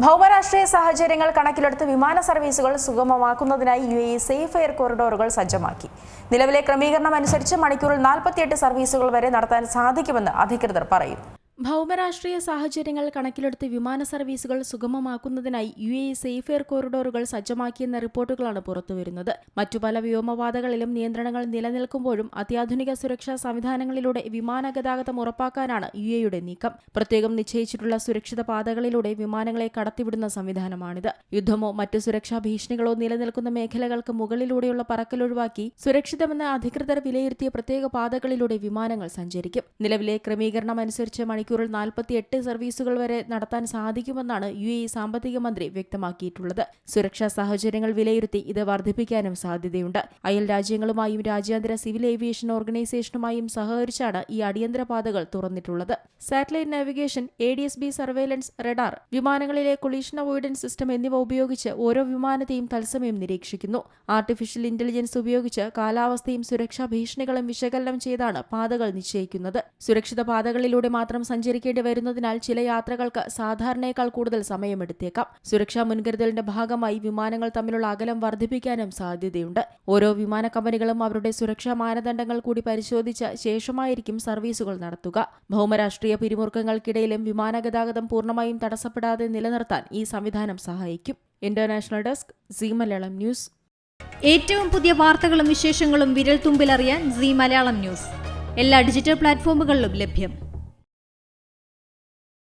ഭൗമരാഷ്ട്രീയ സാഹചര്യങ്ങൾ കണക്കിലെടുത്ത് വിമാന സർവീസുകൾ സുഗമമാക്കുന്നതിനായി UAE സേഫ് എയർ കോറിഡോറുകൾ സജ്ജമാക്കി. നിലവിലെ ക്രമീകരണം അനുസരിച്ച് മണിക്കൂറിൽ 48 സർവീസുകൾ വരെ നടത്താൻ സാധിക്കുമെന്ന് അധികൃതർ പറയുന്നു. ഭൗമരാഷ്ട്രീയ സാഹചര്യങ്ങൾ കണക്കിലെടുത്ത് വിമാന സർവീസുകൾ സുഗമമാക്കുന്നതിനായി UAE സേഫ് എയർ കോറിഡോറുകൾ സജ്ജമാക്കിയെന്ന റിപ്പോർട്ടുകളാണ് പുറത്തുവരുന്നത്. മറ്റു പല വ്യോമപാതകളിലും നിയന്ത്രണങ്ങൾ നിലനിൽക്കുമ്പോഴും അത്യാധുനിക സുരക്ഷാ സംവിധാനങ്ങളിലൂടെ വിമാന ഗതാഗതം ഉറപ്പാക്കാനാണ് UAEയുടെ നീക്കം. പ്രത്യേകം നിശ്ചയിച്ചിട്ടുള്ള സുരക്ഷിത പാതകളിലൂടെ വിമാനങ്ങളെ കടത്തിവിടുന്ന സംവിധാനമാണിത്. യുദ്ധമോ മറ്റു സുരക്ഷാ ഭീഷണികളോ നിലനിൽക്കുന്ന മേഖലകൾക്ക് മുകളിലൂടെയുള്ള പറക്കൽ ഒഴിവാക്കി സുരക്ഷിതമെന്ന് അധികൃതർ വിലയിരുത്തിയ പ്രത്യേക പാതകളിലൂടെ വിമാനങ്ങൾ സഞ്ചരിക്കും. നിലവിലെ ക്രമീകരണം അനുസരിച്ച് മണിക്കൂറിൽ 48 സർവീസുകൾ വരെ നടത്താൻ സാധിക്കുമെന്നാണ് UAE സാമ്പത്തിക മന്ത്രി വ്യക്തമാക്കിയിട്ടുള്ളത്. സുരക്ഷാ സാഹചര്യങ്ങൾ വിലയിരുത്തി ഇത് വർദ്ധിപ്പിക്കാനും സാധ്യതയുണ്ട്. അയൽ രാജ്യങ്ങളുമായും രാജ്യാന്തര സിവിൽ ഏവിയേഷൻ ഓർഗനൈസേഷനുമായും സഹകരിച്ചാണ് ഈ അടിയന്തര പാതകൾ തുറന്നിട്ടുള്ളത്. Satellite navigation, ADS-B surveillance, radar, വിമാനങ്ങളിലെ കൊളീഷൻ അവോയ്ഡൻസ് സിസ്റ്റം എന്നിവ ഉപയോഗിച്ച് ഓരോ വിമാനത്തെയും തത്സമയം നിരീക്ഷിക്കുന്നു. ആർട്ടിഫിഷ്യൽ ഇന്റലിജൻസ് ഉപയോഗിച്ച് കാലാവസ്ഥയും സുരക്ഷാ ഭീഷണികളും വിശകലനം ചെയ്താണ് പാതകൾ നിശ്ചയിക്കുന്നത്. സുരക്ഷിത പാതകളിലൂടെ മാത്രം സഞ്ചരിക്കേണ്ടി വരുന്നതിനാൽ ചില യാത്രകൾക്ക് സാധാരണയേക്കാൾ കൂടുതൽ സമയമെടുത്തേക്കാം. സുരക്ഷാ മുൻകരുതലിന്റെ ഭാഗമായി വിമാനങ്ങൾ തമ്മിലുള്ള അകലം വർദ്ധിപ്പിക്കാനും സാധ്യതയുണ്ട്. ഓരോ വിമാന കമ്പനികളും അവരുടെ സുരക്ഷാ മാനദണ്ഡങ്ങൾ കൂടി പരിശോധിച്ച ശേഷമായിരിക്കും സർവീസുകൾ നടത്തുക. ഭൗമരാഷ്ട്രീയ പിരിമുറുക്കങ്ങൾക്കിടയിലും വിമാന ഗതാഗതം പൂർണ്ണമായും തടസ്സപ്പെടാതെ നിലനിർത്താൻ ഈ സംവിധാനം സഹായിക്കും. International desk, Zee Malayalam news. ഏറ്റവും പുതിയ വാർത്തകളും വിശേഷങ്ങളും വിരൽത്തുമ്പിലറിയാൻ സീ മലയാളം ന്യൂസ് എല്ലാ ഡിജിറ്റൽ പ്ലാറ്റ്ഫോമുകളിലും ലഭ്യം.